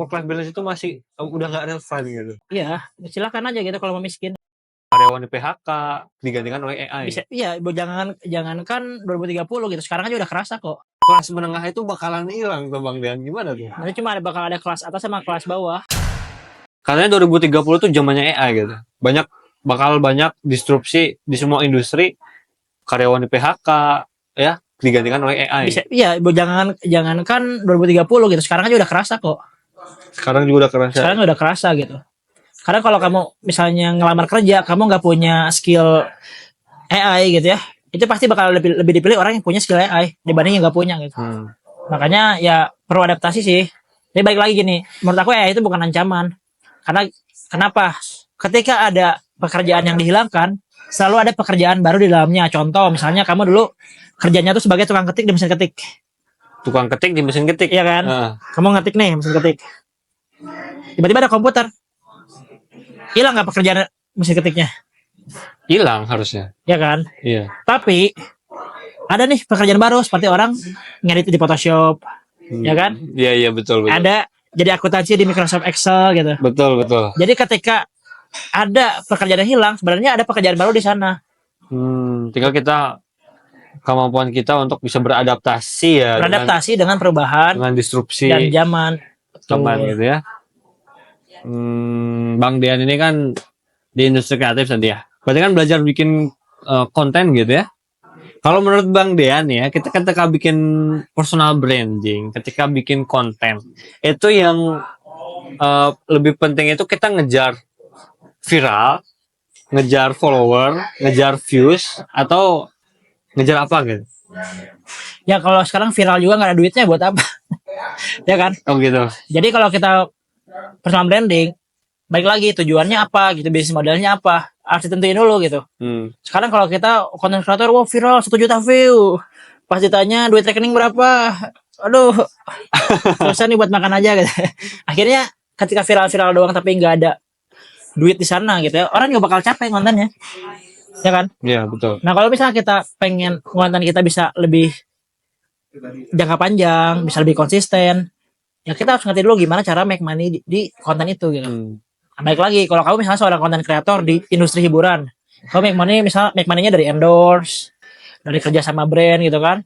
work life balance itu masih udah nggak relevan gitu. Iya, silakan aja gitu kalau mau miskin. Karyawan di PHK digantikan oleh AI. Bisa, iya, jangankan 2030 gitu. Sekarang aja udah kerasa kok. Kelas menengah itu bakalan hilang tuh Bang Dean, gimana tuh? Nanti cuma bakal ada kelas atas sama kelas bawah. Katanya 2030 tuh zamannya AI gitu. Bakal banyak disrupsi di semua industri, karyawan di PHK ya digantikan oleh AI. Bisa, iya, jangankan 2030 gitu. Sekarang aja udah kerasa kok. Sekarang juga udah kerasa. Sekarang udah kerasa gitu. Karena kalau kamu misalnya ngelamar kerja, kamu nggak punya skill AI gitu ya, itu pasti bakal lebih dipilih orang yang punya skill AI dibanding yang nggak punya gitu. Makanya ya perlu adaptasi sih. Jadi balik lagi gini, menurut aku AI itu bukan ancaman. Karena kenapa? Ketika ada pekerjaan yang dihilangkan, selalu ada pekerjaan baru di dalamnya. Contoh misalnya kamu dulu kerjanya tuh sebagai tukang ketik di mesin ketik. Tukang ketik di mesin ketik. Iya kan? Kamu ngetik nih mesin ketik. Tiba-tiba ada komputer. Hilang nggak pekerjaan mesin ketiknya? Hilang harusnya. Ya kan? Iya. Tapi ada nih pekerjaan baru seperti orang ngedit di Photoshop. Ya kan? Iya betul. Ada jadi akuntansi di Microsoft Excel gitu. Betul. Jadi ketika ada pekerjaan yang hilang, sebenarnya ada pekerjaan baru di sana. Tinggal kemampuan kita untuk bisa beradaptasi ya. Beradaptasi dengan perubahan, dengan disrupsi dan zaman gitu ya. Bang Dean ini kan di industri kreatif nanti ya. Berarti kan belajar bikin konten gitu ya. Kalau menurut Bang Dean ya, kita ketika bikin personal branding, ketika bikin konten, itu yang lebih penting itu kita ngejar viral, ngejar follower, ngejar views, atau ngejar apa gitu? Ya kalau sekarang viral juga nggak ada duitnya buat apa? Ya kan? Oh gitu. Jadi kalau kita personal branding, baik lagi tujuannya apa gitu, bisnis modelnya apa, harus ditentuin dulu gitu. Sekarang kalau kita konten kreator, wah viral 1 juta view, pas ditanya duit rekening berapa, aduh, susah nih buat makan aja gitu. Akhirnya ketika viral doang tapi nggak ada duit di sana gitu ya, orang nggak bakal capek kontennya, ya kan? Iya betul. Nah kalau misalnya kita pengen konten kita bisa lebih jangka panjang, bisa lebih konsisten, ya kita harus ngerti dulu gimana cara make money di konten itu gitu. Baik lagi, kalau kamu misalnya seorang konten kreator di industri hiburan, kamu make money-nya dari endorse, dari kerja sama brand gitu kan,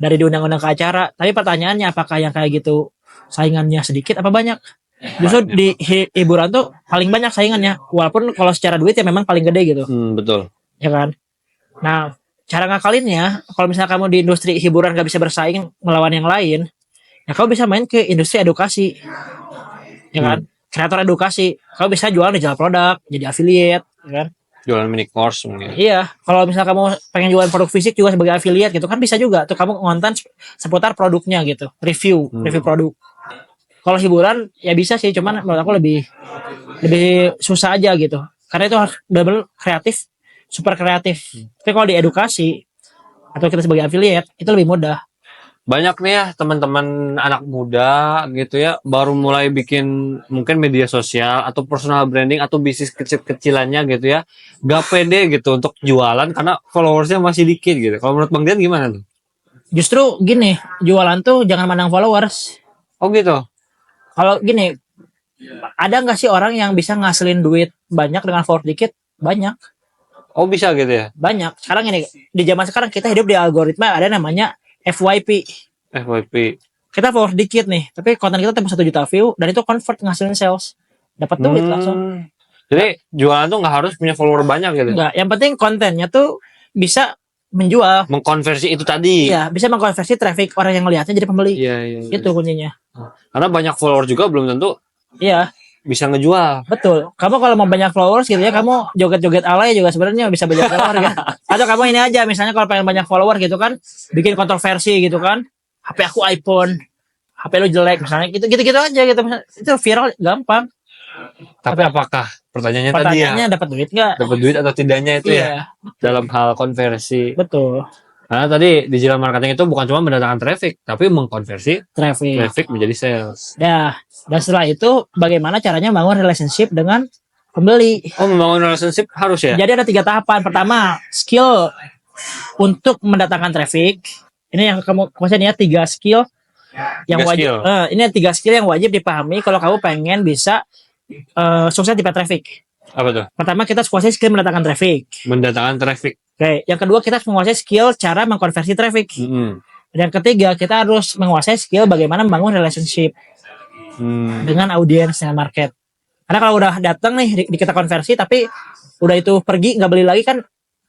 dari diundang-undang ke acara. Tapi pertanyaannya apakah yang kayak gitu saingannya sedikit apa banyak? Justru di hiburan tuh paling banyak saingannya, walaupun kalau secara duit ya memang paling gede gitu. Betul. Ya kan? Nah, cara ngakalinnya, kalau misalnya kamu di industri hiburan gak bisa bersaing melawan yang lain, ya kamu bisa main ke industri edukasi. Ya kan? Kreator edukasi, kamu bisa jualan digital produk, jadi affiliate, ya kan? Jualan mini course mungkin. Iya, kalau misalnya kamu pengen jualan produk fisik juga sebagai affiliate gitu kan bisa juga tuh kamu ngonten seputar produknya gitu, review produk. Kalau hiburan ya bisa sih, cuman menurut aku lebih susah aja gitu. Karena itu harus benar-benar kreatif, super kreatif. Tapi kalau di edukasi atau kita sebagai affiliate itu lebih mudah. Banyak nih ya teman-teman anak muda gitu ya, baru mulai bikin mungkin media sosial atau personal branding atau bisnis kecil-kecilannya gitu ya, gak pede gitu untuk jualan karena followersnya masih dikit gitu. Kalau menurut Bang Dian gimana tuh? Justru gini, jualan tuh jangan mandang followers. Oh gitu. Kalau gini, ada nggak sih orang yang bisa ngasilin duit banyak dengan followers dikit? Banyak. Oh bisa gitu ya? Banyak. Sekarang ini di zaman sekarang kita hidup di algoritma ada namanya FYP. Kita followers dikit nih, tapi konten kita tembus 1 juta view dan itu convert ngasilin sales, dapat duit langsung. Jadi jualan tuh nggak harus punya follower banyak gitu? Nggak, yang penting kontennya tuh bisa menjual. Mengkonversi itu tadi? Iya, bisa mengkonversi traffic orang yang ngeliatnya jadi pembeli. Iya. Itu kuncinya. Karena banyak follower juga belum tentu. Iya. Bisa ngejual. Betul. Kamu kalau mau banyak followers gitu ya, kamu joget-joget alay juga sebenarnya bisa banyak follower kan. Atau kamu ini aja, misalnya kalau pengen banyak follower gitu kan, bikin kontroversi gitu kan. HP aku iPhone, HP lu jelek misalnya, gitu aja gitu. Itu viral gampang. Tapi apakah pertanyaannya dapat duit nggak? Dapat duit atau tidaknya itu ya dalam hal konversi. Betul. Karena tadi digital marketing itu bukan cuma mendatangkan traffic, tapi mengkonversi traffic menjadi sales. Ya, dan setelah itu bagaimana caranya membangun relationship dengan pembeli. Oh, membangun relationship harus ya? Jadi ada 3 tahapan. Pertama, skill untuk mendatangkan traffic. Ini yang kamu maksudnya 3 skill yang Tiga wajib. skill. Ini 3 skill yang wajib dipahami kalau kamu pengen bisa sukses di paid traffic. Apa tuh? Pertama kita harus kuasai skill mendatangkan traffic. Mendatangkan traffic. Oke, yang kedua kita harus menguasai skill cara mengkonversi traffic. Mm-mm. Dan yang ketiga kita harus menguasai skill bagaimana membangun relationship dengan audiens dengan market. Karena kalau udah datang nih di kita konversi tapi udah itu pergi nggak beli lagi kan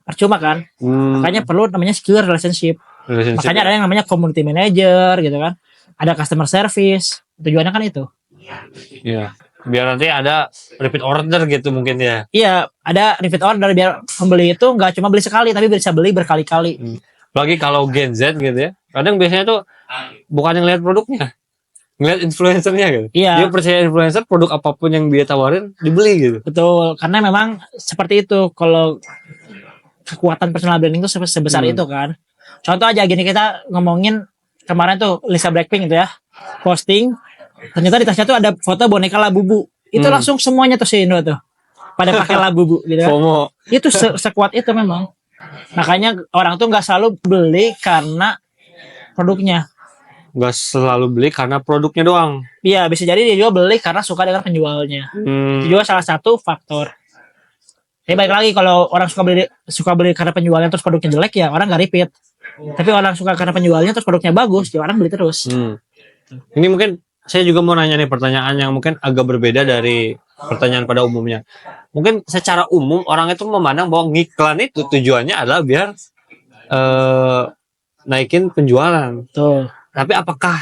percuma kan. Makanya perlu namanya skill relationship. Makanya ada yang namanya community manager gitu kan. Ada customer service. Tujuannya kan itu. Iya. Biar nanti ada repeat order gitu mungkin ya. Iya, ada repeat order biar pembeli itu nggak cuma beli sekali tapi bisa beli berkali-kali. Apalagi kalau Gen Z gitu ya. Kadang biasanya tuh bukan yang lihat produknya, ngeliat influencernya gitu. Iya. Dia percaya influencer, produk apapun yang dia tawarin dibeli gitu. Betul, karena memang seperti itu kalau kekuatan personal branding itu sebesar itu kan. Contoh aja gini, kita ngomongin kemarin tuh Lisa Blackpink itu ya, posting ternyata di tasnya tuh ada foto boneka Labubu. Itu langsung semuanya tuh si Indo tuh pada pakai Labubu gitu kan. FOMO. Itu sekuat itu memang. Makanya orang tuh nggak selalu beli karena produknya. Nggak selalu beli karena produknya doang. Iya, bisa jadi dia juga beli karena suka dengan penjualnya. Itu juga salah satu faktor. Tapi balik lagi kalau orang suka beli karena penjualnya terus produknya jelek ya orang nggak repeat. Tapi orang suka karena penjualnya terus produknya bagus, ya orang beli terus. Ini mungkin saya juga mau nanya nih pertanyaan yang mungkin agak berbeda dari pertanyaan pada umumnya. Mungkin secara umum orang itu memandang bahwa ngiklan itu tujuannya adalah biar naikin penjualan. Tuh. Tapi apakah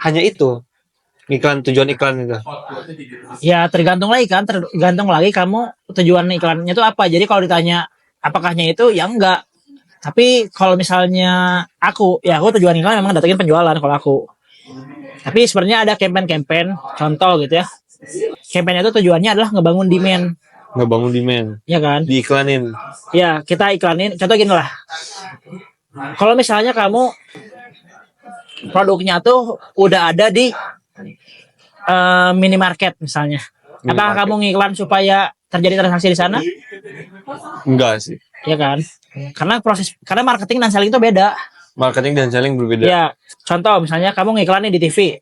hanya itu tujuan iklan itu? Ya tergantung lagi kan, tergantung lagi kamu tujuan iklannya itu apa. Jadi kalau ditanya apakahnya itu, ya enggak. Tapi kalau misalnya aku tujuan iklan memang datengin penjualan kalau aku. Tapi sebenarnya ada campaign-campaign, contoh gitu ya. Campaign itu tujuannya adalah ngebangun demand. Ngebangun demand. Ya kan? Diiklanin. Ya, kita iklanin. Contoh gini lah. Kalau misalnya kamu produknya tuh udah ada di minimarket misalnya. Apakah kamu ngiklan supaya terjadi transaksi di sana? Enggak sih. Ya kan? Karena marketing dan selling itu beda. Marketing dan selling berbeda. Ya, contoh misalnya kamu ngiklanin di TV.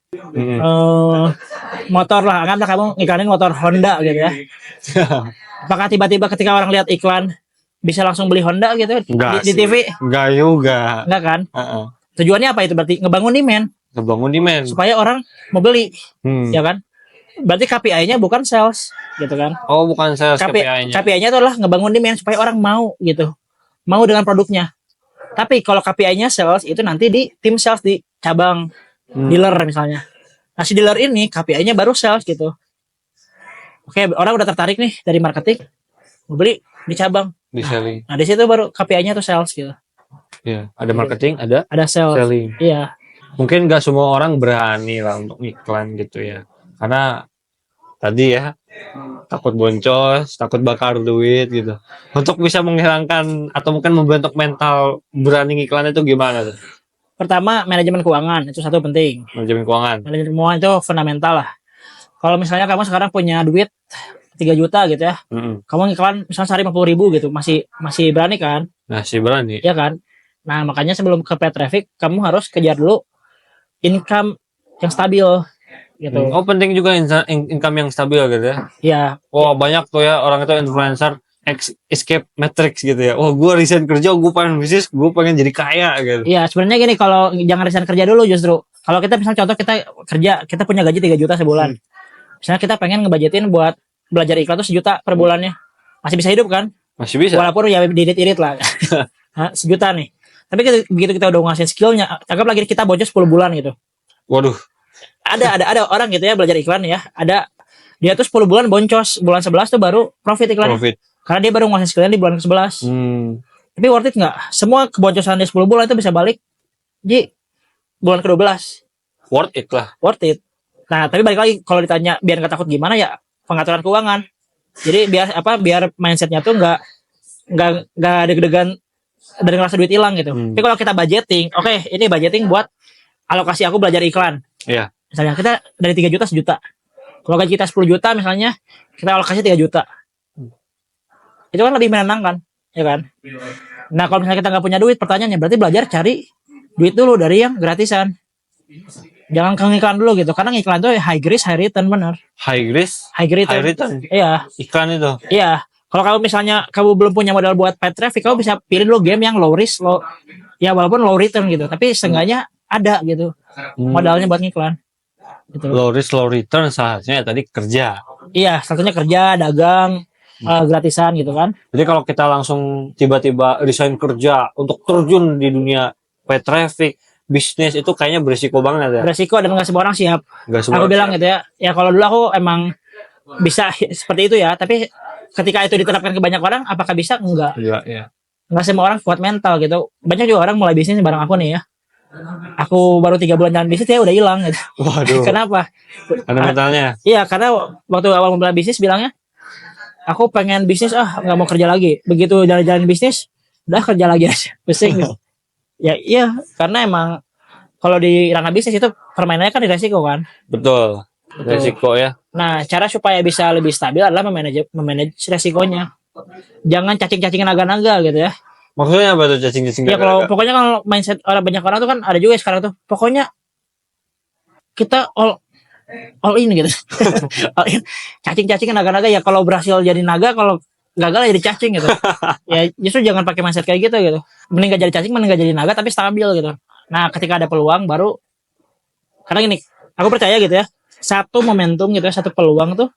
Motor lah, anggaplah kamu ngiklanin motor Honda gitu ya. Apakah tiba-tiba ketika orang lihat iklan bisa langsung beli Honda gitu di TV? Enggak juga. Enggak kan? Tujuannya apa itu? Berarti ngebangun demand. Ngebangun demand. Supaya orang mau beli. Ya kan? Berarti KPI-nya bukan sales gitu kan? Oh, bukan sales KPI-nya. KPI-nya itu adalah ngebangun demand supaya orang mau gitu. Mau dengan produknya. Tapi kalau KPI-nya sales itu nanti di tim sales di cabang dealer misalnya. Nah si dealer ini KPI-nya baru sales gitu. Oke, orang udah tertarik nih dari marketing, mau beli di cabang. Di selling. Nah di situ baru KPI-nya tuh sales gitu. Iya, ada marketing, ada sales. Selling. Iya. Mungkin nggak semua orang berani lah untuk iklan gitu ya. Karena tadi ya takut boncos, takut bakar duit gitu. Untuk bisa menghilangkan atau mungkin membentuk mental berani iklan itu gimana tuh? Pertama, manajemen keuangan itu satu penting. Manajemen keuangan. Manajemen keuangan itu fundamental lah. Kalau misalnya kamu sekarang punya duit 3 juta gitu ya, kamu iklan misalnya sehari 50.000 gitu, masih berani kan? Masih berani. Ya kan? Nah makanya sebelum ke paid traffic, kamu harus kejar dulu income yang stabil. Gitu. Oh penting juga income yang stabil gitu ya. Iya. Oh banyak tuh ya orang itu influencer escape matrix gitu ya. Oh gue resign kerja, gue pengen bisnis, gue pengen jadi kaya gitu. Iya sebenarnya gini, kalau jangan resign kerja dulu justru. Kalau kita misalnya contoh kita kerja, kita punya gaji 3 juta sebulan. Misalnya kita pengen ngebudgetin buat belajar iklan tuh 1 juta per bulannya. Masih bisa hidup kan? Masih bisa. Walaupun ya dirit-irit lah. 1 juta nih. Tapi begitu kita udah ngasih skillnya, anggap lagi kita boncos 10 bulan gitu. Waduh. Ada orang gitu ya belajar iklan ya. Ada dia tuh 10 bulan boncos, bulan 11 tuh baru profit iklannya. Profit. Karena dia baru ngasih skillnya di bulan ke-11. Tapi worth it nggak? Semua keboncosan dia 10 bulan itu bisa balik di bulan ke-12. Worth it lah. Worth it. Nah, tapi balik lagi kalau ditanya biar nggak takut gimana ya pengaturan keuangan. Jadi biar mindsetnya tuh nggak deg-degan dan ngerasa duit hilang gitu. Tapi kalau kita budgeting, oke, ini budgeting buat alokasi aku belajar iklan. Iya. Misalnya kita dari 3 juta 1 juta. Kalau gaji kita 10 juta misalnya, kita alokasi 3 juta. Itu kan lebih menenangkan, ya kan? Nah, kalau misalnya kita nggak punya duit, pertanyaannya berarti belajar cari duit dulu dari yang gratisan. Jangan ke iklan dulu gitu, karena iklan tuh high risk high return, bener. High risk, High return. high return. Iya. Iklan itu. Iya. Kalau kamu misalnya kamu belum punya modal buat paid traffic, kamu bisa pilih dulu game yang low risk, ya walaupun low return gitu, tapi seenggaknya ada gitu modalnya buat ngiklan. Gitu. Low risk low return seharusnya tadi kerja. Iya, satunya kerja, dagang, gratisan gitu kan. Jadi kalau kita langsung tiba-tiba resign kerja untuk terjun di dunia paid traffic, bisnis itu kayaknya berisiko banget ya. Beresiko dan nggak semua orang siap. Nggak semua Aku bilang siap. gitu ya. Ya kalau dulu aku emang bisa seperti itu ya, tapi ketika itu diterapkan ke banyak orang, apakah bisa? Enggak. Iya, iya. Nggak semua orang kuat mental gitu. Banyak juga orang mulai bisnis bareng aku nih ya. Aku baru 3 bulan jalan bisnis ya udah hilang gitu. Waduh. Kenapa? Ada mentalnya. Iya, karena waktu awal memulai bisnis bilangnya, aku pengen bisnis nggak mau kerja lagi. Begitu jalan-jalan bisnis, udah kerja lagi aja. Pusing gitu. Ya iya, karena emang kalau di ranah bisnis itu permainannya kan di resiko kan. Betul. Resiko ya. Nah, cara supaya bisa lebih stabil adalah memanage resikonya. Jangan cacing-cacingin naga-naga gitu ya. Maksudnya apa tuh cacing-cacing? Ya kalau pokoknya kalau mindset banyak orang tuh kan ada juga sekarang tuh. Pokoknya kita all in gitu. All in. Cacing-cacingin naga-naga ya, kalau berhasil jadi naga, kalau gagal jadi cacing gitu. Ya justru jangan pakai mindset kayak gitu gitu. Mending gak jadi cacing, mending gak jadi naga tapi stabil gitu. Nah, ketika ada peluang baru, karena gini, aku percaya gitu ya, satu momentum gitu ya, satu peluang tuh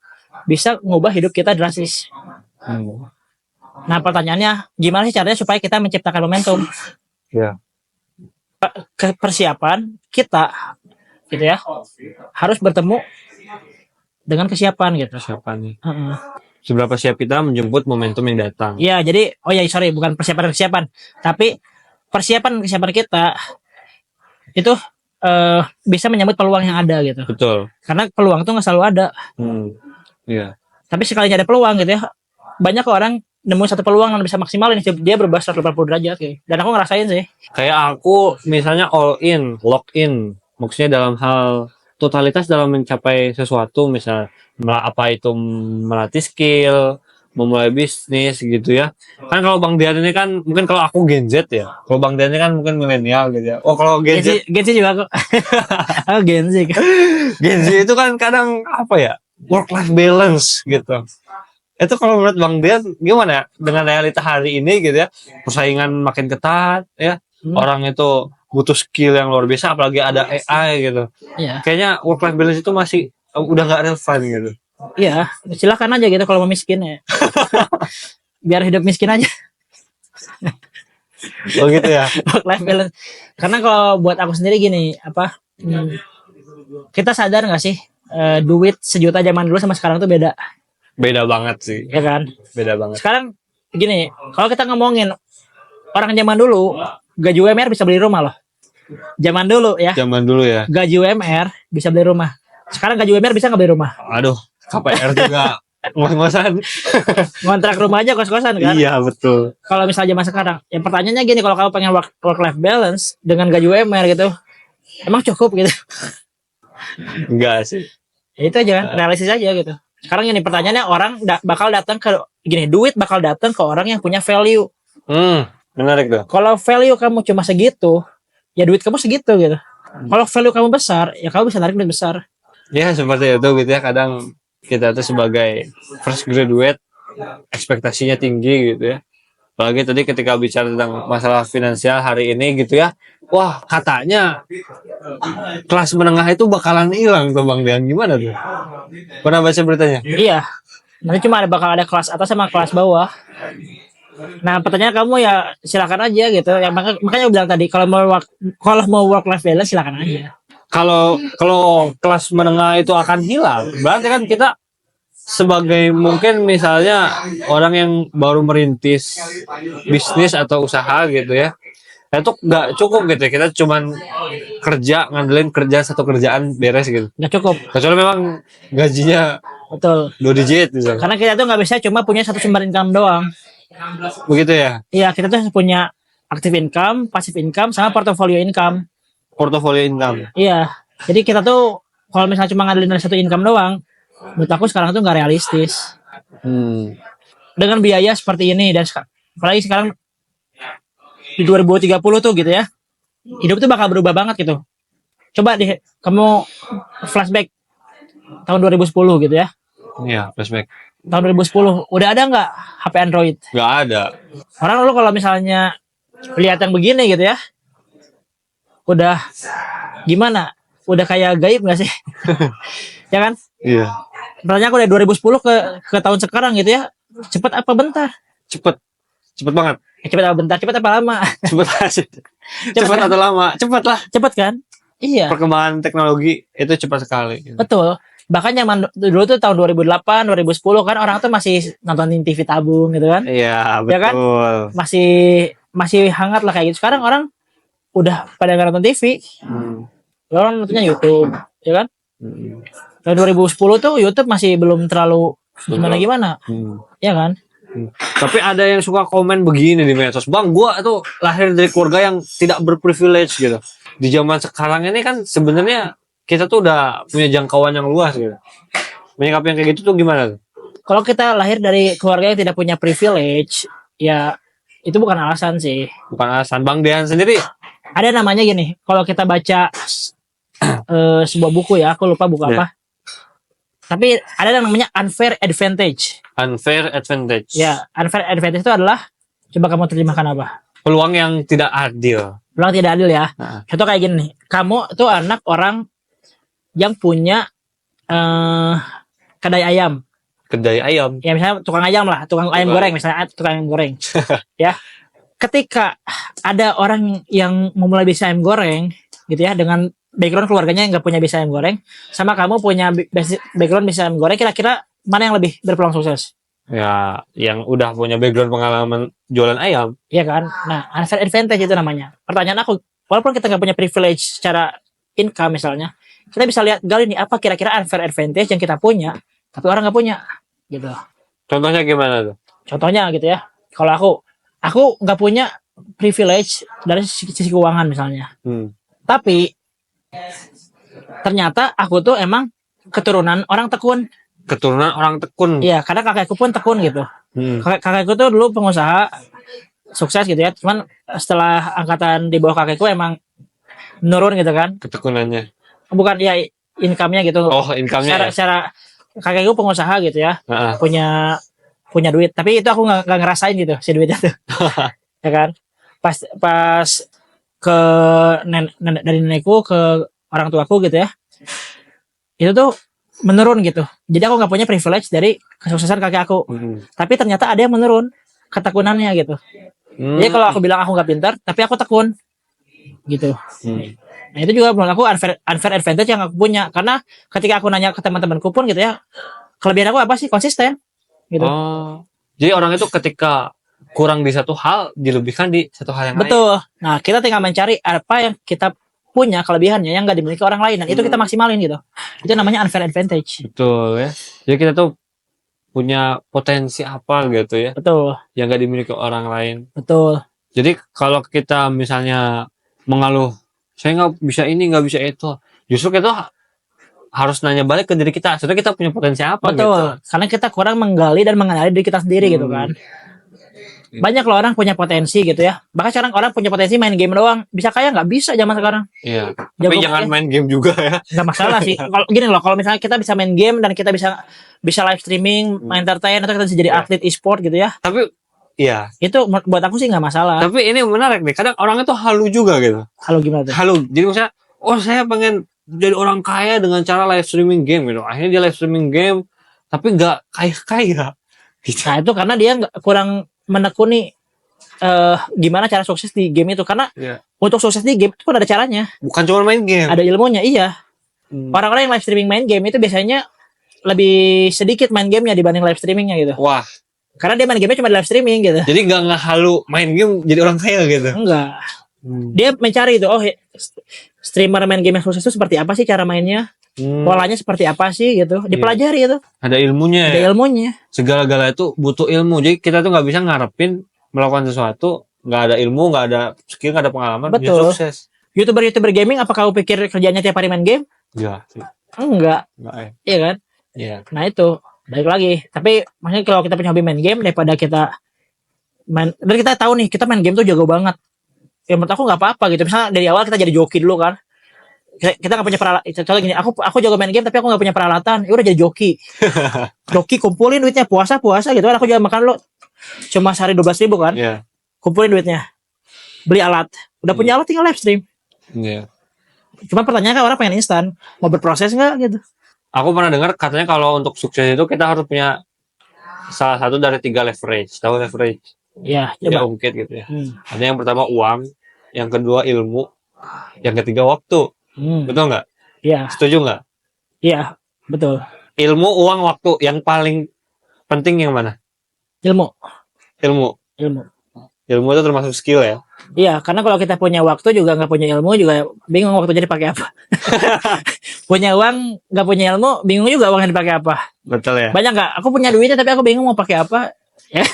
bisa ngubah hidup kita drastis. Nah, pertanyaannya gimana sih caranya supaya kita menciptakan momentum? Ya. Persiapan kita gitu ya harus bertemu dengan kesiapan gitu. Kesiapan nih. Seberapa siap kita menjemput momentum yang datang? Iya, jadi sorry, bukan persiapan, tapi persiapan kita itu bisa menyambut peluang yang ada gitu. Betul. Karena peluang tuh nggak selalu ada. Iya. Tapi sekalinya ada peluang gitu ya, banyak orang nemu satu peluang yang bisa maksimalin, dia berubah 180 derajat gitu. Dan aku ngerasain sih. Kayak aku misalnya all in, lock in, maksudnya dalam hal totalitas dalam mencapai sesuatu, misal apa itu melatih skill, memulai bisnis gitu ya. Kan kalau Bang Dian ini kan mungkin, kalau aku Gen Z ya. Kalau Bang Dian ini kan mungkin milenial gitu ya. Oh, kalau Gen Z juga aku. Oh, Gen Z. Gen Z itu kan kadang apa ya? Work life balance gitu. Itu kalau menurut Bang Dian gimana ya dengan realita hari ini gitu ya? Persaingan makin ketat ya. Orang itu butuh skill yang luar biasa, apalagi ada AI gitu. Iya. Kayaknya work life balance itu masih udah nggak relevan gitu. Iya, silakan aja gitu kalau mau miskin ya. Biar hidup miskin aja. Oh gitu ya. Work life balance. Karena kalau buat aku sendiri gini, kita sadar nggak sih duit 1 juta zaman dulu sama sekarang tuh beda. Beda banget sih. Ya kan? Beda banget. Sekarang gini, kalau kita ngomongin orang zaman dulu, gaji UMR bisa beli rumah loh. Zaman dulu ya. Zaman dulu ya. Gaji UMR bisa beli rumah. Sekarang gaji UMR bisa nggak beli rumah? Aduh, KPR juga ngos-ngosan. Ngontrak rumah aja kos-kosan kan? Iya, betul. Kalau misalnya zaman sekarang, yang pertanyaannya gini, kalau kamu pengen work life balance dengan gaji UMR gitu, emang cukup gitu? Enggak sih. Ya itu aja kan, realistis aja gitu. Sekarang ini pertanyaannya, orang bakal datang ke duit bakal datang ke orang yang punya value. Menarik tuh. Kalau value kamu cuma segitu, ya duit kamu segitu gitu. Kalau value kamu besar, ya kamu bisa tarik duit besar. Ya seperti itu gitu ya. Kadang kita tuh sebagai fresh graduate ekspektasinya tinggi gitu ya. Apalagi tadi ketika bicara tentang masalah finansial hari ini gitu ya. Wah, katanya kelas menengah itu bakalan hilang tuh Bang Dian. Gimana tuh? Pernah baca beritanya? Iya. Nanti cuma bakal ada kelas atas sama kelas bawah. Nah, pertanyaan kamu ya silakan aja gitu. Ya makanya aku bilang tadi, kalau mau work life balance silakan aja. Kalau kelas menengah itu akan hilang, berarti kan kita sebagai mungkin misalnya orang yang baru merintis bisnis atau usaha gitu ya, itu nggak cukup gitu ya, kita cuman ngandelin satu kerjaan beres gitu, Nggak cukup. kecuali memang gajinya Betul. 2 digit misalnya. Karena kita tuh nggak bisa cuma punya satu sumber income doang. Begitu ya. Iya, kita tuh punya active income, passive income, sama portfolio income. Portfolio income. Iya. Jadi kita tuh kalau misalnya cuma ngandelin dari satu income doang, menurut aku sekarang tuh nggak realistis. Dengan biaya seperti ini, dan apalagi sekarang di 2030 tuh gitu ya, hidup tuh bakal berubah banget gitu. Coba deh kamu flashback tahun 2010 gitu ya. Iya, flashback. Tahun 2010 udah ada nggak HP Android? Nggak ada. Orang lu kalau misalnya lihat yang begini gitu ya, udah gimana? Udah kayak gaib nggak sih? Ya kan? Iya. Pertanyaan aku dari 2010 ke tahun sekarang gitu ya, cepet apa bentar? Cepet banget. Cepet apa bentar? Cepet apa lama? Cepet aja. Cepet atau lama? Cepet lah. Cepet kan? Iya. Perkembangan teknologi itu cepat sekali. Betul. Bahkan zaman dulu tuh tahun 2008, 2010 kan orang tuh masih nontonin TV tabung gitu kan. Iya, Ya kan? betul. Masih hangat lah kayak gitu. Sekarang orang udah pada nggak nonton TV. Orang nontonnya YouTube, ya kan? Tahun 2010 tuh YouTube masih belum terlalu gimana-gimana. Ya kan? Tapi ada yang suka komen begini di medsos. Bang, gua tuh lahir dari keluarga yang tidak berprivilege gitu. Di zaman sekarang ini kan sebenarnya kita tuh udah punya jangkauan yang luas gitu. Menyikapi yang kayak gitu tuh gimana tuh? Kalau kita lahir dari keluarga yang tidak punya privilege, ya itu bukan alasan sih. Bukan alasan. Bang Dean sendiri Ada namanya gini, kalau kita baca sebuah buku ya, aku lupa buku apa. Tapi ada yang namanya unfair advantage. Unfair advantage. Ya, unfair advantage itu adalah, coba kamu terjemahkan apa? Peluang yang tidak adil. Peluang tidak adil ya. Nah. Contoh kayak gini nih, kamu tuh anak orang yang punya kedai ayam. Kedai ayam. Ya misalnya tukang ayam lah, tukang ayam goreng misalnya, tukang ayam goreng. Ya. Ketika ada orang yang memulai bisnis ayam goreng gitu ya, dengan background keluarganya yang nggak punya bisnis ayam goreng, sama kamu punya background bisnis ayam goreng, kira-kira mana yang lebih berpeluang sukses? Ya, yang udah punya background pengalaman jualan ayam. Iya kan? Nah, unfair advantage itu namanya. Pertanyaan aku, walaupun kita nggak punya privilege secara income misalnya, kita bisa lihat gali nih apa kira-kira unfair advantage yang kita punya, tapi orang nggak punya, gitu. Contohnya gimana tuh? Contohnya gitu ya, kalau aku nggak punya privilege dari sisi keuangan misalnya, tapi ternyata aku tuh emang keturunan orang tekun. Keturunan orang tekun. Iya, karena kakekku pun tekun gitu. Kakekku tuh dulu pengusaha sukses gitu ya. Cuman setelah angkatan di bawah kakekku emang menurun gitu kan. Ketekunannya. Bukan ya income-nya gitu. Oh, income-nya. Secara kakekku pengusaha gitu ya. Punya duit. Tapi itu aku nggak ngerasain gitu si duitnya tuh. Ya kan. Pas ke dari nenekku ke orang tuaku gitu ya. Itu tuh menurun gitu. Jadi aku nggak punya privilege dari kesuksesan kakek aku. Tapi ternyata ada yang menurun ketekunannya gitu. Jadi kalau aku bilang aku nggak pintar, tapi aku tekun gitu. Nah itu juga menurut aku unfair advantage yang aku punya. Karena ketika aku nanya ke teman-temanku pun gitu ya, kelebihan aku apa sih? Konsisten gitu. Oh, jadi orang itu ketika kurang di satu hal, dilebihkan di satu hal yang Betul. lain. Nah kita tinggal mencari apa yang kita punya kelebihannya yang nggak dimiliki orang lain, dan itu kita maksimalin gitu. Itu namanya unfair advantage. Betul ya. Jadi kita tuh punya potensi apa gitu ya. Betul. Yang nggak dimiliki orang lain. Betul. Jadi kalau kita misalnya mengeluh, saya nggak bisa ini, nggak bisa itu, justru kita harus nanya balik ke diri kita. Sebetulnya kita punya potensi apa? Betul. Gitu. Karena kita kurang menggali dan mengenali diri kita sendiri gitu kan. Banyak loh orang punya potensi gitu ya. Bahkan sekarang orang punya potensi main game doang. Bisa kaya nggak? Bisa zaman sekarang. Iya. Tapi jangan main game juga ya. Nggak masalah sih. Kalau gini loh, kalau misalnya kita bisa main game dan kita bisa live streaming, main entertain, atau kita bisa jadi atlet e-sport gitu ya. Tapi iya. Itu buat aku sih nggak masalah. Tapi ini menarik nih. Kadang orang itu halu juga gitu. Halu gimana tuh? Halu. Jadi misalnya, oh saya pengen jadi orang kaya dengan cara live streaming game gitu. Akhirnya dia live streaming game, tapi nggak kaya-kaya. Gitu. Nah itu karena dia kurang menekuni gimana cara sukses di game itu. Karena untuk sukses di game itu pun ada caranya. Bukan cuma main game. Ada ilmunya, iya. Orang-orang yang live streaming main game itu biasanya lebih sedikit main gamenya dibanding live streamingnya gitu. Wah. Karena dia main gamenya cuma di live streaming gitu. Jadi nggak ngehalu main game jadi orang kaya gitu. Enggak. Dia mencari itu, oh streamer main game yang sukses itu seperti apa sih cara mainnya, polanya seperti apa sih gitu, dipelajari itu. Ada ilmunya. Ada ilmunya. Segala-gala itu butuh ilmu. Jadi kita tuh nggak bisa ngarepin melakukan sesuatu nggak ada ilmu, nggak ada skill, nggak ada pengalaman, betul. Bisa sukses. YouTuber gaming, apa kamu pikir kerjanya tiap hari main game? Enggak. Enggak. Iya kan? Iya. Nah itu balik lagi. Tapi maksudnya kalau kita punya hobi main game, daripada kita main, dan kita tahu nih kita main game tuh jago banget. Ya menurut aku nggak apa-apa gitu. Misalnya dari awal kita jadi joki dulu kan. kita nggak punya peralatan. Contoh gini, aku jago main game tapi aku nggak punya peralatan. Ya udah jadi joki. Joki kumpulin duitnya puasa gitu kan. Aku juga makan lo cuma sehari 12.000 kan. Iya. Kumpulin duitnya. Beli alat. Udah punya alat tinggal live stream. Iya. Cuma pertanyaannya kan orang pengen instan. Mau berproses nggak gitu. Aku pernah dengar katanya kalau untuk sukses itu kita harus punya salah satu dari 3 leverage. Tahu leverage? Ya, Ya, coba. ungkit gitu ya. Ada yang pertama uang, yang kedua ilmu, yang ketiga waktu. Betul nggak? Iya. Setuju nggak? Iya, betul. Ilmu, uang, waktu. Yang paling penting yang mana? Ilmu. Ilmu. Ilmu itu termasuk skill ya? Iya, karena kalau kita punya waktu juga nggak punya ilmu juga bingung waktunya dipakai apa. Punya uang nggak punya ilmu bingung juga uangnya dipakai apa. Betul ya? Banyak nggak? Aku punya duitnya tapi aku bingung mau pakai apa. Ya.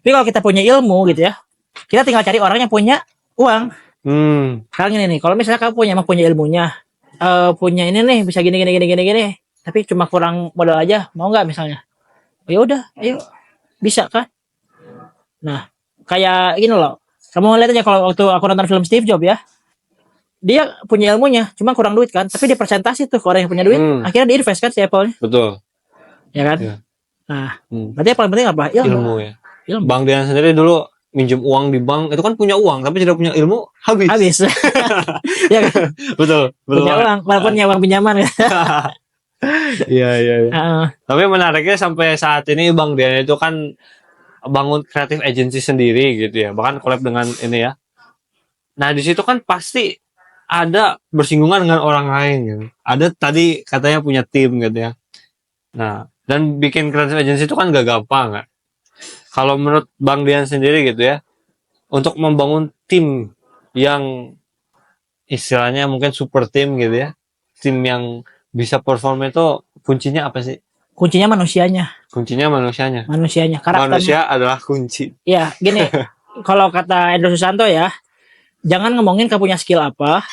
Tapi kalau kita punya ilmu gitu ya, kita tinggal cari orang yang punya uang. Sekarang ini nih, kalau misalnya kamu punya ilmunya, punya ini nih bisa gini, tapi cuma kurang modal aja, mau nggak misalnya? Ya udah, ayo, bisa kan? Nah, kayak gini loh, kamu lihat aja kalau waktu aku nonton film Steve Jobs ya, dia punya ilmunya, cuma kurang duit kan, tapi dia presentasi tuh ke orang yang punya duit, akhirnya dia invest kan si Apple-nya. Betul. Ya kan? Ya. Nah, berarti yang paling penting apa? Ilmu ya. Ilmu. Bang Dian sendiri dulu minjem uang di bank itu kan punya uang tapi tidak punya ilmu habis. Ya kan? Betul. Punya uang, walaupun punya uang pinjaman. Iya. Tapi menariknya sampai saat ini Bang Dian itu kan bangun kreatif agency sendiri gitu ya, bahkan collab dengan ini ya. Nah di situ kan pasti ada bersinggungan dengan orang lain gitu. Ada tadi katanya punya tim gitu ya. Nah dan bikin kreatif agency itu kan gak gampang kan. Kalau menurut Bang Dian sendiri gitu ya, untuk membangun tim yang istilahnya mungkin super tim gitu ya, tim yang bisa perform itu kuncinya apa sih? Kuncinya manusianya. Manusianya. Karakternya. Manusia adalah kunci. Ya, gini. Kalau kata Endro Susanto ya, jangan ngomongin kamu punya skill apa,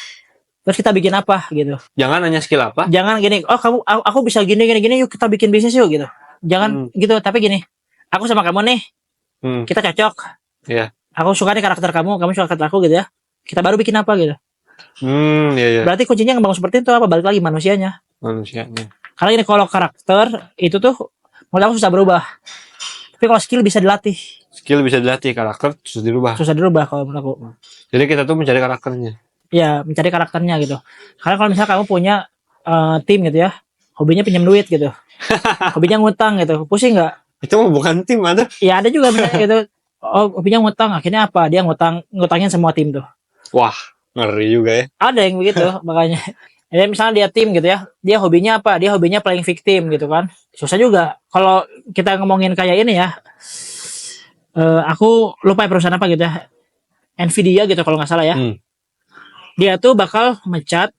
terus kita bikin apa gitu. Jangan hanya skill apa. Jangan gini, aku bisa gini, yuk kita bikin bisnis yuk gitu. Jangan gitu, tapi gini, aku sama kamu nih, kita cocok. Iya. Aku suka nih karakter kamu suka karakter aku gitu ya. Kita baru bikin apa gitu. Iya. Berarti kuncinya ngebangun seperti itu apa? Balik lagi manusianya. Karena ini kalau karakter itu tuh menurut aku susah berubah. Tapi kalau skill bisa dilatih. Karakter susah dirubah Kalau menurut aku. Jadi kita tuh mencari karakternya. Ya, mencari karakternya gitu. Karena kalau misalnya kamu punya tim gitu ya, hobinya pinjam duit gitu. Hobinya ngutang gitu. Pusing nggak? Itu bukan tim ada. Ya ada juga misalnya gitu. Oh, hobinya ngutang. Akhirnya apa? Dia ngutangin semua tim tuh. Wah, ngeri juga ya. Ada yang begitu makanya. Ya, misalnya dia tim gitu ya, dia hobinya apa? Dia hobinya playing victim gitu kan. Susah juga. Kalau kita ngomongin kayak ini ya, aku lupa perusahaan apa gitu ya, Nvidia gitu kalau nggak salah ya. Dia tuh bakal mecat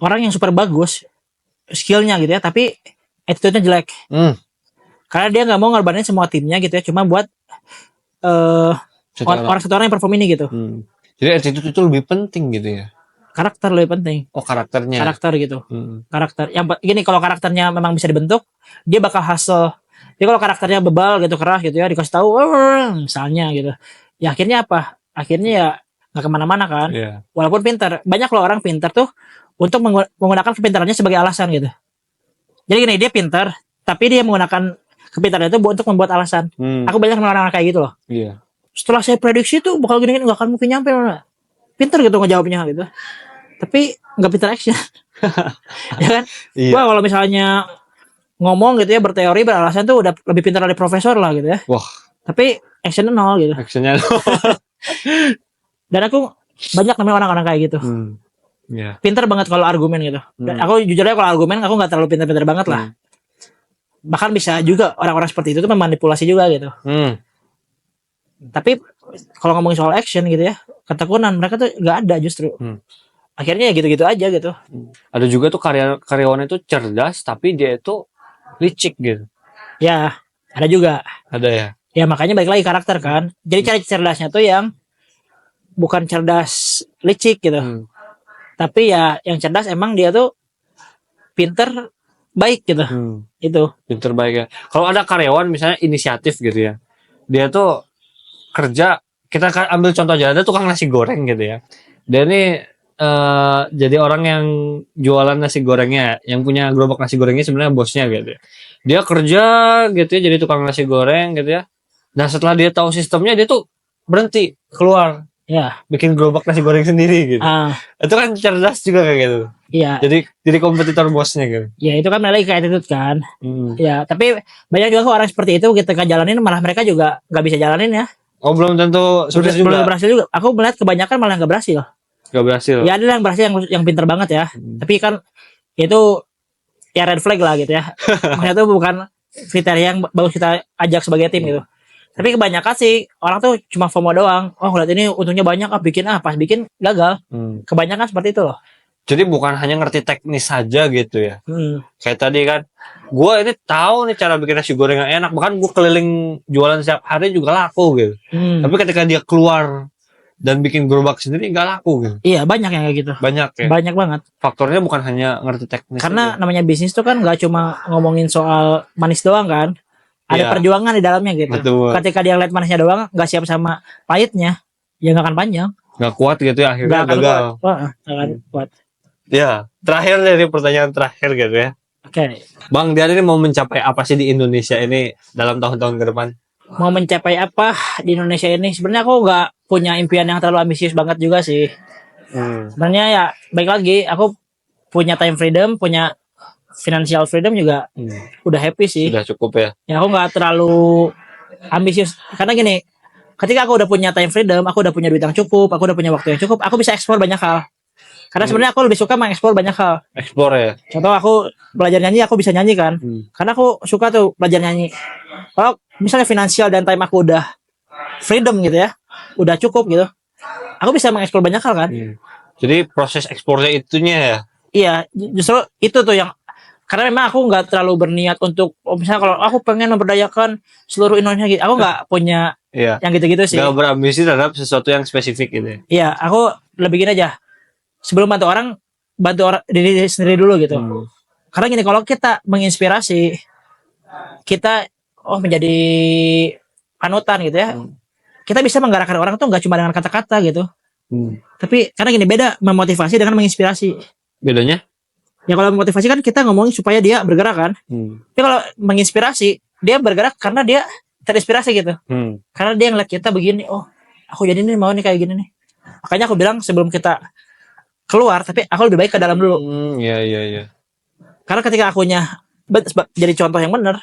orang yang super bagus skillnya gitu ya, tapi attitude-nya jelek. Karena dia nggak mau ngorbanin semua timnya gitu ya, cuma buat orang satu orang yang perform ini gitu. Jadi attitude itu lebih penting gitu ya. Karakter lebih penting. Oh, karakternya. Karakter gitu. Karakter. Yang gini, kalau karakternya memang bisa dibentuk, dia bakal hustle. Jadi kalau karakternya bebal gitu, keras gitu ya, dikasih tahu misalnya gitu. Ya akhirnya apa? Akhirnya ya nggak kemana-mana kan. Yeah. Walaupun pintar. Banyak loh orang pintar tuh untuk menggunakan kepintarannya sebagai alasan gitu. Jadi gini, dia pintar, tapi dia menggunakan kepintarannya itu untuk membuat alasan. Aku banyak kenal orang kayak gitu loh. Iya. Setelah saya prediksi tuh bakal gini-gini, nggak akan mungkin nyampe. Pintar gitu ngejawabnya gitu. Tapi nggak pintar action. Ya kan? Iya. Wah, kalau misalnya ngomong gitu ya, berteori, beralasan tuh udah lebih pintar dari profesor lah gitu ya. Wah. Tapi actionnya nol gitu. Dan aku banyak namanya orang-orang kayak gitu. Yeah. Pintar banget kalau argumen gitu. Dan aku jujur aja kalau argumen aku nggak terlalu pintar-pintar banget lah. Bahkan bisa juga orang-orang seperti itu tuh memanipulasi juga gitu. Tapi kalau ngomongin soal action gitu ya, ketekunan mereka tuh nggak ada justru. Akhirnya ya gitu-gitu aja gitu. Ada juga tuh karyawan itu cerdas tapi dia itu licik gitu. Ya, ada juga. Ada ya. Ya makanya balik lagi karakter kan. Jadi cari cerdasnya tuh yang bukan cerdas licik gitu. Tapi ya yang cerdas emang dia tuh pinter baik gitu. Itu. Pinter baik ya. Kalau ada karyawan misalnya inisiatif gitu ya. Dia tuh kerja, kita ambil contoh aja, ada tukang nasi goreng gitu ya. Dia ini jadi orang yang jualan nasi gorengnya, yang punya gerobak nasi gorengnya sebenarnya bosnya gitu ya. Dia kerja gitu ya, jadi tukang nasi goreng gitu ya. Nah setelah dia tahu sistemnya, dia tuh berhenti, keluar, Ya. bikin gerobak nasi goreng sendiri gitu. Itu kan cerdas juga kayak gitu. Iya. Jadi kompetitor bosnya gitu. Ya itu kan lagi kayak attitude kan. Ya tapi banyak juga kok orang seperti itu ketika jalanin malah mereka juga nggak bisa jalanin ya. Oh belum tentu sukses Belum juga. berhasil juga. Aku melihat kebanyakan malah nggak berhasil. Gak berhasil. Ya ada yang berhasil yang pinter banget ya. Tapi kan itu ya red flag lah gitu ya. Maksudnya itu bukan kriteria yang bagus kita ajak sebagai tim gitu. Tapi kebanyakan sih orang tuh cuma FOMO doang. Oh ngeliat ini untungnya banyak, bikin pas bikin gagal. Kebanyakan seperti itu loh. Jadi bukan hanya ngerti teknis saja gitu ya. Kayak tadi kan, gue ini tahu nih cara bikin nasi goreng yang enak. Bahkan gue keliling jualan setiap hari juga laku gitu. Tapi ketika dia keluar dan bikin gerobak sendiri nggak laku gitu. Iya banyak yang kayak gitu. Banyak ya. Banyak banget. Faktornya bukan hanya ngerti teknis. Karena namanya bisnis tuh kan nggak cuma ngomongin soal manis doang kan. Ada perjuangan di dalamnya gitu. Betul. Ketika dia lihat manisnya doang, nggak siap sama pahitnya, ya nggak akan panjang. Nggak kuat gitu ya, akhirnya gagal. Nggak akan kuat. Ya, terakhir dari pertanyaan terakhir gitu ya. Oke. Bang Dian ini mau mencapai apa sih di Indonesia ini dalam tahun-tahun ke depan? Mau mencapai apa di Indonesia ini? Sebenarnya aku nggak punya impian yang terlalu ambisius banget juga sih. Sebenarnya ya baik lagi, aku punya time freedom, punya financial freedom juga udah happy sih. Sudah cukup ya. Ya aku nggak terlalu ambisius karena gini, ketika aku udah punya time freedom, aku udah punya duit yang cukup, aku udah punya waktu yang cukup, aku bisa eksplor banyak hal. Karena sebenarnya aku lebih suka mengeksplor banyak hal. Eksplor ya. Contoh aku belajar nyanyi, aku bisa nyanyi kan. Karena aku suka tuh belajar nyanyi. Kalau misalnya finansial dan time aku udah freedom gitu ya, udah cukup gitu, aku bisa mengeksplor banyak hal kan. Jadi proses eksplornya itunya ya. Iya, justru itu tuh yang karena memang aku nggak terlalu berniat untuk misalnya kalau aku pengen memberdayakan seluruh Indonesia gitu, aku nggak punya yang gitu-gitu sih. Gak berambisi terhadap sesuatu yang spesifik gitu ya. Iya, aku lebih gini aja. Sebelum bantu orang diri sendiri dulu gitu. Karena gini, kalau kita menginspirasi, kita menjadi panutan gitu ya. Kita bisa menggerakkan orang tuh nggak cuma dengan kata-kata gitu. Tapi karena gini, beda memotivasi dengan menginspirasi. Bedanya? Ya kalau memotivasi kan kita ngomongin supaya dia bergerak kan. Tapi kalau menginspirasi, dia bergerak karena dia terinspirasi gitu. Karena dia ngeliat kita begini, oh aku jadi ini mau nih kayak gini nih. Makanya aku bilang sebelum kita keluar, tapi aku lebih baik ke dalam dulu. Iya. Karena ketika akunya jadi contoh yang benar,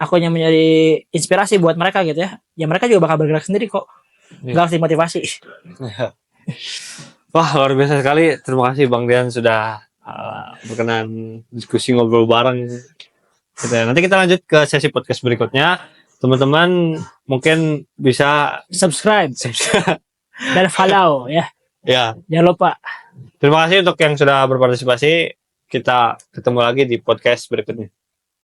akunya menjadi inspirasi buat mereka gitu ya. Ya mereka juga bakal bergerak sendiri kok. Gak harus dimotivasi. Wah luar biasa sekali. Terima kasih Bang Dian sudah berkenan diskusi ngobrol bareng. Gitu ya. Nanti kita lanjut ke sesi podcast berikutnya. Teman-teman mungkin bisa subscribe dan follow ya. Ya. Jangan lupa. Terima kasih untuk yang sudah berpartisipasi. Kita ketemu lagi di podcast berikutnya.